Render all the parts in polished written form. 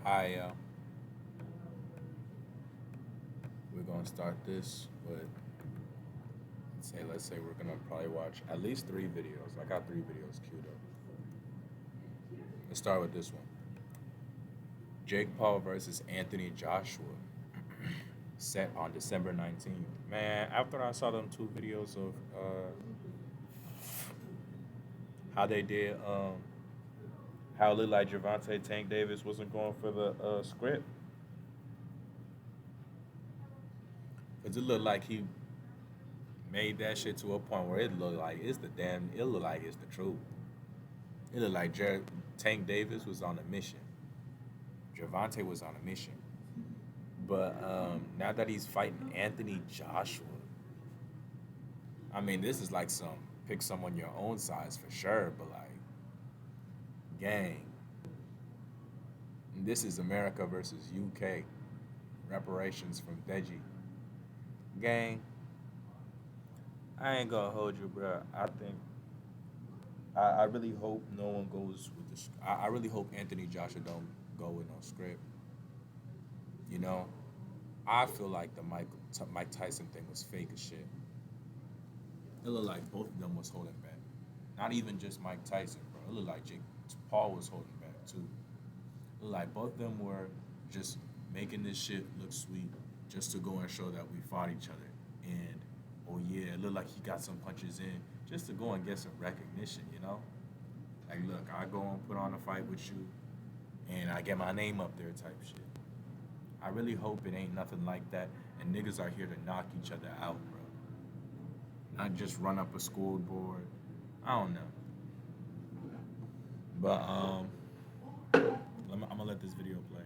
I we're gonna start this with let's say we're gonna probably watch at least three videos. I got three videos queued up. Let's start with this one. Jake Paul versus Anthony Joshua, set on December 19th. Man, after I saw them two videos of how they did how it looked like Javante Tank Davis wasn't going for the script. Cause it looked like he made that shit to a point where it looked like it looked like it's the truth. It looked like Tank Davis was on a mission. Javante was on a mission. But now that he's fighting Anthony Joshua, I mean, this is like some pick someone your own size for sure. But like, gang, this is America versus UK. Reparations from Deji. Gang, I ain't gonna hold you, bro. I really hope no one goes with this. I really hope Anthony Joshua don't go with no script. You know, I feel like the Mike Tyson thing was fake as shit. It looked like both of them was holding back. Not even just Mike Tyson, bro. It looked like Jake Paul was holding back too. It looked like both of them were just making this shit look sweet, just to go and show that we fought each other. And oh yeah, it looked like he got some punches in just to go and get some recognition. You know, like look, I go and put on a fight with you, and I get my name up there type shit. I really hope it ain't nothing like that, and niggas are here to knock each other out, bro. Not just run up a scoreboard. I don't know. But I'm gonna let this video play.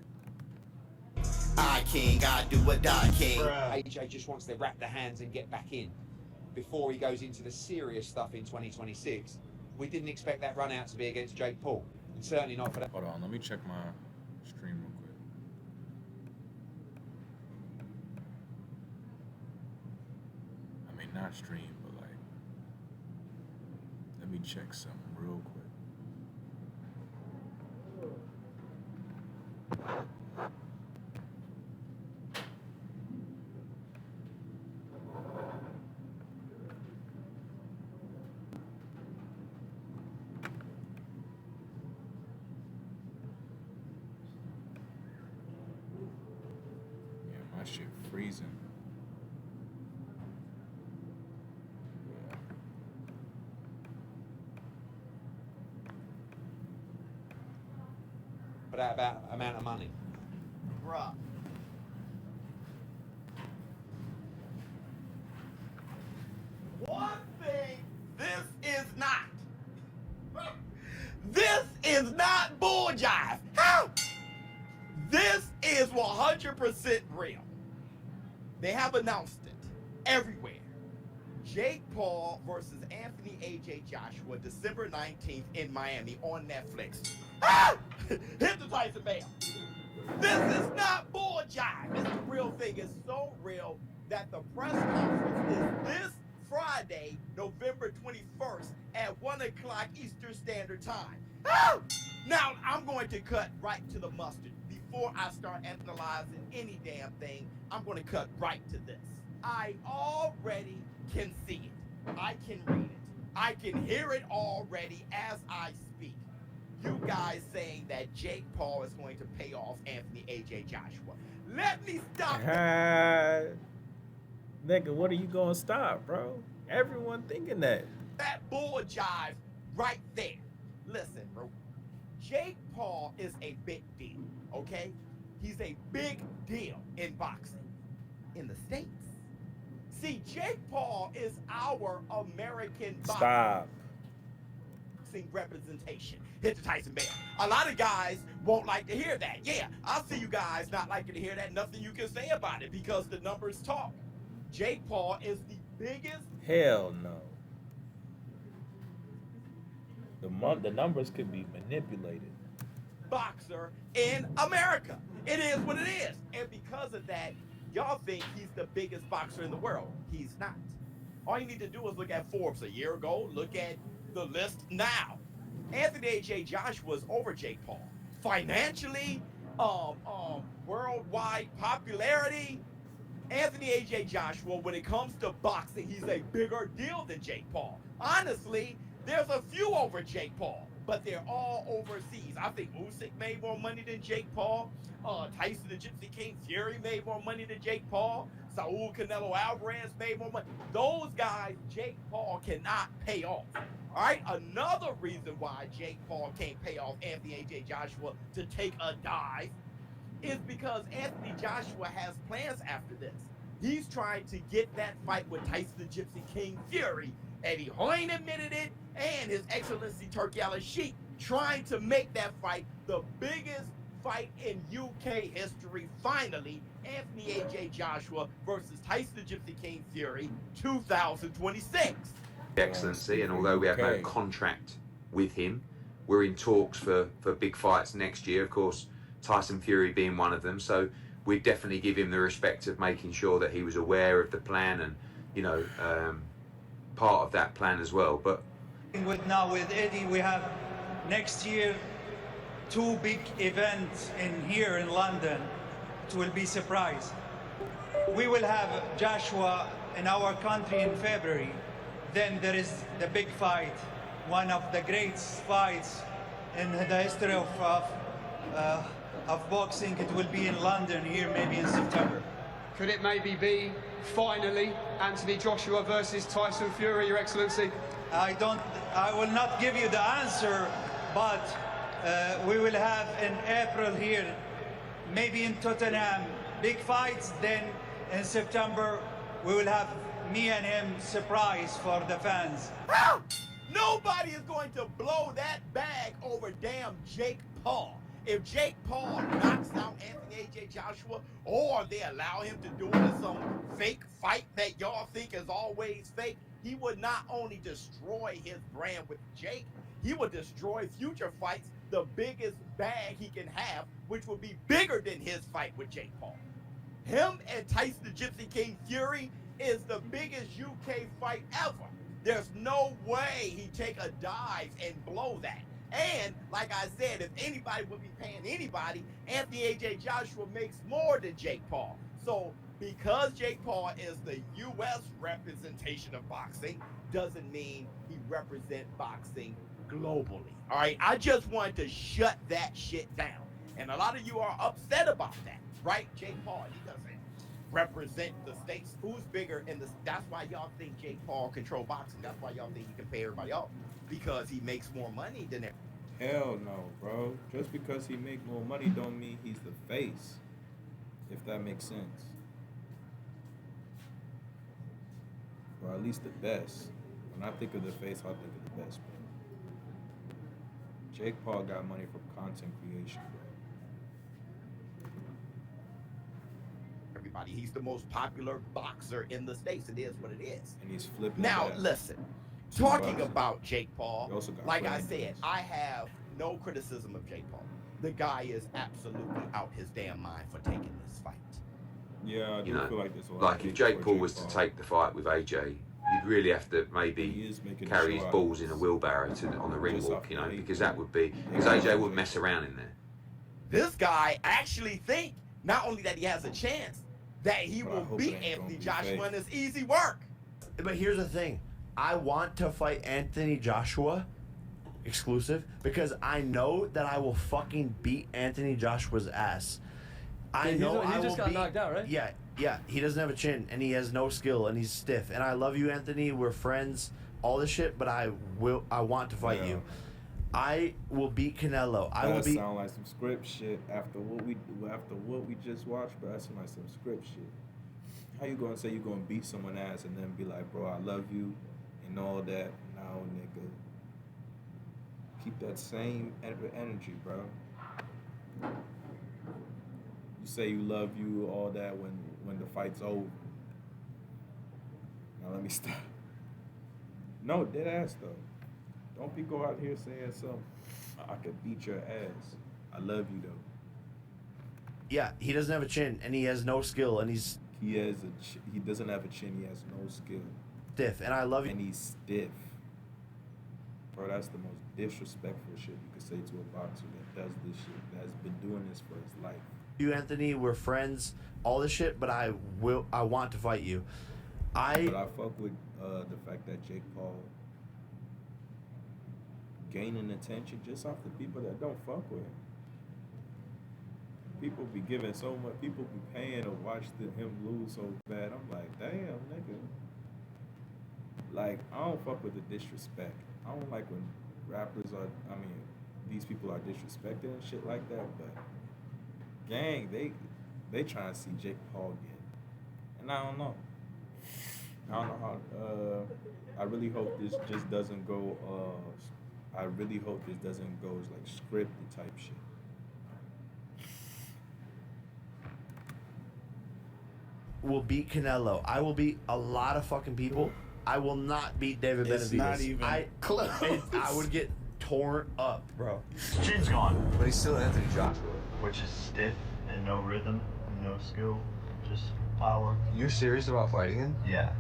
I king, I do what I king. AJ just wants to wrap the hands and get back in before he goes into the serious stuff in 2026. We didn't expect that run out to be against Jake Paul, and certainly not for that. Hold on, let me check my stream real quick. I mean, not stream, but like, let me check something real quick. Yeah, my shit freezing. Yeah. For that about amount of money. Bruh. One thing this is not. This is not bull jive. How? This is 100% real. They have announced it everywhere. Jake Paul versus Anthony AJ Joshua, December 19th in Miami on Netflix. Ah! Hit the Tyson Bell. This is not bull jive. It's the real thing. It's so real that the press conference is this Friday, November 21st at 1 o'clock Eastern Standard Time. Ah! Now, I'm going to cut right to the mustard. Before I start analyzing any damn thing, I'm going to cut right to this. I already can see it. I can read it. I can hear it already as I speak. You guys saying that Jake Paul is going to pay off Anthony AJ Joshua. Let me stop. Nigga, what are you gonna stop, bro? Everyone thinking that. That bull jive right there. Listen, bro. Jake Paul is a big deal, okay? He's a big deal in boxing in the States. See, Jake Paul is our American Stop. boxing representation. Hit the Tyson Bell. A lot of guys won't like to hear that. Yeah, I see you guys not liking to hear that. Nothing you can say about it because the numbers talk. Jake Paul is the biggest. Hell no. The numbers could be manipulated. Boxer in America. It is what it is. And because of that, y'all think he's the biggest boxer in the world. He's not. All you need to do is look at Forbes a year ago, look at the list now. Anthony AJ Joshua is over Jake Paul. Financially, worldwide popularity, Anthony AJ Joshua, when it comes to boxing, he's a bigger deal than Jake Paul. Honestly, there's a few over Jake Paul, but they're all overseas. I think Usyk made more money than Jake Paul. Tyson the Gypsy King Fury made more money than Jake Paul. Saul Canelo Alvarez made more money. Those guys, Jake Paul cannot pay off. All right, another reason why Jake Paul can't pay off Anthony AJ Joshua to take a dive is because Anthony Joshua has plans after this. He's trying to get that fight with Tyson the Gypsy King Fury. Eddie Hearn admitted it, and His Excellency Turki Al-Sheikh trying to make that fight the biggest fight in UK history. Finally, Anthony AJ Joshua versus Tyson the Gypsy King Fury 2026. Excellency, and although we have no contract with him, we're in talks for big fights next year, of course, Tyson Fury being one of them. So we'd definitely give him the respect of making sure that he was aware of the plan and, you know, part of that plan as well. But with Eddie, we have next year 2 big events here in London. It will be surprise. We will have Joshua in our country in February. Then there is the big fight, one of the greatest fights in the history of boxing. It will be in London here, maybe in September. Could it maybe be, finally, Anthony Joshua versus Tyson Fury, Your Excellency? I will not give you the answer, but we will have in April here, maybe in Tottenham, big fights. Then in September, we will have me and him surprise for the fans. Nobody is going to blow that bag over damn Jake Paul. If Jake Paul knocks out Anthony AJ Joshua, or they allow him to do it in some fake fight that y'all think is always fake, he would not only destroy his brand with Jake, he would destroy future fights, the biggest bag he can have, which would be bigger than his fight with Jake Paul. Him and Tyson the Gypsy King Fury is the biggest UK fight ever. There's no way he'd take a dive and blow that. And like I said, if anybody would be paying anybody, Anthony AJ Joshua makes more than Jake Paul. So because Jake Paul is the US representation of boxing, doesn't mean he represents boxing globally. All right, I just wanted to shut that shit down. And a lot of you are upset about that, right? Jake Paul, he doesn't represent the states. Who's bigger in the? That's why y'all think Jake Paul control boxing. That's why y'all think he can pay everybody off, because he makes more money than everybody. Hell no, bro. Just because he make more money don't mean he's the face. If that makes sense. Or at least the best. When I think of the face, I think of the best, bro. Jake Paul got money from content creation, bro. Everybody, he's the most popular boxer in the States. It is what it is. And he's flipping. Now, that. listen. Talking about Jake Paul, He also got like I friends. said, I have no criticism of Jake Paul. The guy is absolutely out his damn mind for taking this fight. Yeah, I do you know, feel like there's a lot like of if people Jake for Paul was to take the fight with AJ, you'd really have to He maybe is making carry a his show out balls of in a this. wheelbarrow on the ring Just walk, off you know, the because weight. that would be, because AJ wouldn't mess around in there. This guy actually think not only that he has a chance, that he But I will hope beat it ain't Anthony gonna be Joshua fake. and it's easy work. But here's the thing. I want to fight Anthony Joshua exclusive because I know that I will fucking beat Anthony Joshua's ass. I Yeah, know he I just will got beat, knocked out, right? Yeah, he doesn't have a chin and he has no skill and he's stiff. And I love you, Anthony. We're friends, all this shit, but I want to fight Yeah. you. I will beat Canelo. I will That beat sound like some script shit after what we just watched, but that sound like some script shit. How you gonna say you gonna beat someone ass and then be like, bro, I love you and all that? No, nigga. Keep that same energy, bro. You say you love you, all that when the fight's over. Now let me stop. No, dead ass though. Don't be go out here saying something. I could beat your ass. I love you though. Yeah, he doesn't have a chin and he has no skill and he's He doesn't have a chin. He has no skill, stiff and I love you. and he's stiff. Bro, that's the most disrespectful shit you could say to a boxer. That does this shit, that's been doing this for his life. You, Anthony, we're friends, all this shit, but I want to fight you. But I fuck with the fact that Jake Paul gaining attention just off the people that don't fuck with him. People be giving so much. People be paying to watch him lose so bad. I'm like, damn, nigga. Like, I don't fuck with the disrespect. I don't like when rappers are. I mean, these people are disrespected and shit like that. But gang, they trying to see Jake Paul get, and I don't know. I don't know how. I really hope this just doesn't go. I really hope this doesn't go as like scripted type shit. Will beat Canelo. I will beat a lot of fucking people. I will not beat David Benavidez. It's not even close. I would get torn up, bro. Chin's gone, But he's still Anthony Joshua. which is stiff and no rhythm, no skill, just power. You're serious about fighting him? Yeah.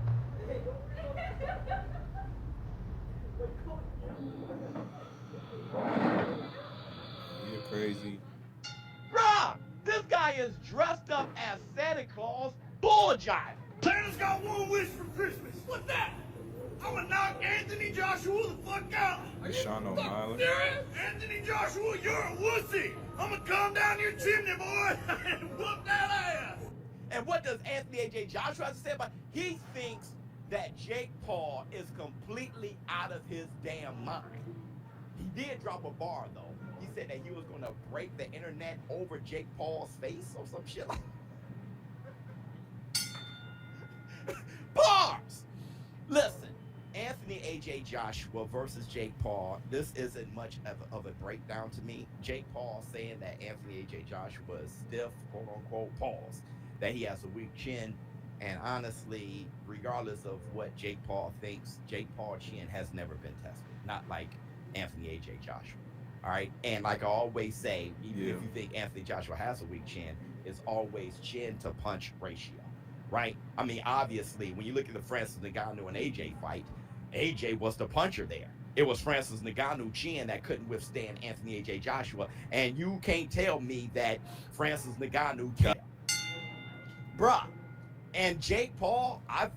You're crazy. Bruh, this guy is dressed up as Santa Claus, bull jive. Santa's got one wish for Christmas. What's that? I'ma knock Anthony Joshua the fuck out. Like Sean O'Malley. Serious? Anthony Joshua, you're a wussy. I'ma come down your chimney, boy, and whoop that ass. And what does Anthony A.J. Joshua have to say about it? He thinks that Jake Paul is completely out of his damn mind. He did drop a bar, though. He said that he was going to break the internet over Jake Paul's face or some shit like bars! Listen, Anthony A.J. Joshua versus Jake Paul, this isn't much of a breakdown to me. Jake Paul saying that Anthony A.J. Joshua is stiff, quote-unquote, pause, that he has a weak chin. And honestly, regardless of what Jake Paul thinks, Jake Paul chin has never been tested. Not like Anthony A.J. Joshua. All right? And like I always say, even if you think Anthony Joshua has a weak chin, it's always chin to punch ratio. Right? I mean, obviously, when you look at the Francis Ngannou and AJ fight, AJ was the puncher there. It was Francis Ngannou chin that couldn't withstand Anthony A.J. Joshua. And you can't tell me that Francis Ngannou can't. Bruh. And Jake Paul, I've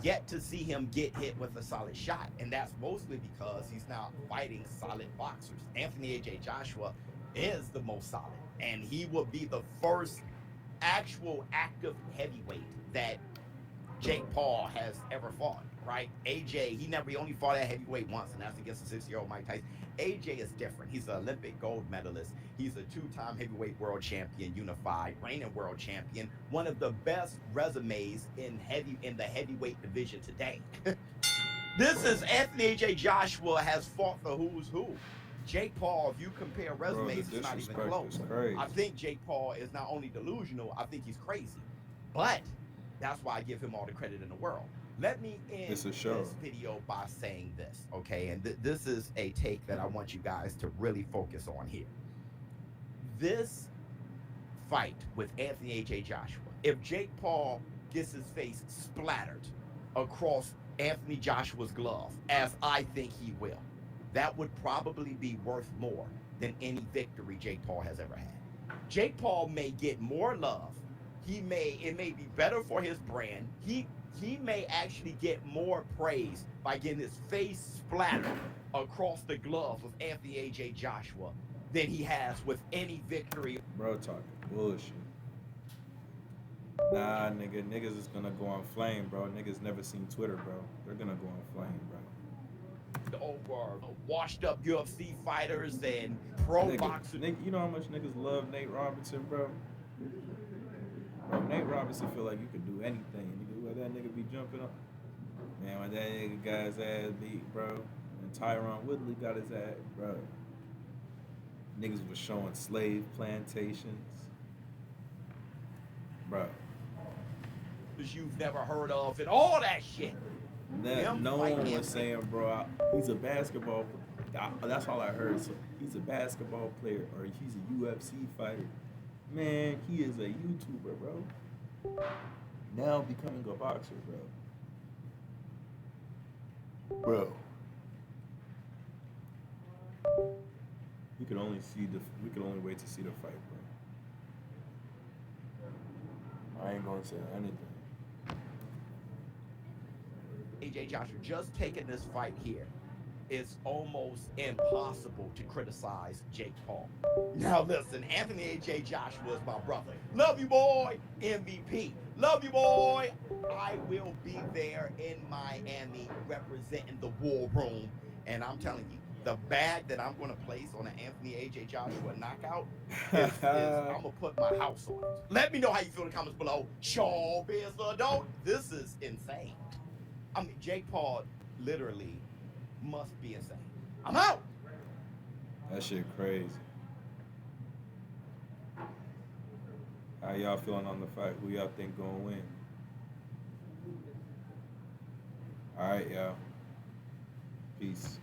yet to see him get hit with a solid shot. And that's mostly because he's now fighting solid boxers. Anthony A.J. Joshua is the most solid. And he will be the first actual active heavyweight that Jake Paul has ever fought, right? AJ, he only fought at heavyweight once, and that's against the 60-year-old Mike Tyson. AJ is different. He's an Olympic gold medalist. He's a two-time heavyweight world champion, unified, reigning world champion, one of the best resumes in the heavyweight division today. This is Anthony AJ Joshua has fought the who's who. Jake Paul, if you compare resumes, it's not even close. I think Jake Paul is not only delusional, I think he's crazy. But that's why I give him all the credit in the world. Let me end this video by saying this, okay? And this is a take that I want you guys to really focus on here. This fight with Anthony A.J. Joshua, if Jake Paul gets his face splattered across Anthony Joshua's glove, as I think he will, that would probably be worth more than any victory Jake Paul has ever had. Jake Paul may get more love. It may be better for his brand. He may actually get more praise by getting his face splattered across the glove of Anthony A.J. Joshua than he has with any victory. Bro, talking bullshit. Nah, niggas is gonna go on flame, bro. Niggas never seen Twitter, bro. They're gonna go on flame, bro. Over washed up UFC fighters and pro boxers. You know how much niggas love Nate Robinson, bro? Bro, Nate Robinson feel like you can do anything. Nigga, where that nigga be jumping up. Man, when that nigga got his ass beat, bro, and Tyron Woodley got his ass, bro. Niggas was showing slave plantations. Bro. You've never heard of and all that shit. No one was saying, bro, he's a basketball player. That's all I heard. So he's a basketball player or he's a UFC fighter. Man, he is a YouTuber, bro. Now becoming a boxer, bro. We could only wait to see the fight, bro. I ain't gonna say anything. AJ Joshua, just taking this fight here, it's almost impossible to criticize Jake Paul. Now listen, Anthony AJ Joshua is my brother. Love you, boy. MVP. Love you, boy. I will be there in Miami representing the War Room. And I'm telling you, the bag that I'm going to place on an Anthony AJ Joshua knockout is I'm going to put my house on it. Let me know how you feel in the comments below. Showbiz adult. This is insane. I mean, Jake Paul literally must be insane. I'm out. That shit crazy. How y'all feeling on the fight? Who y'all think gonna win? All right, y'all. Peace.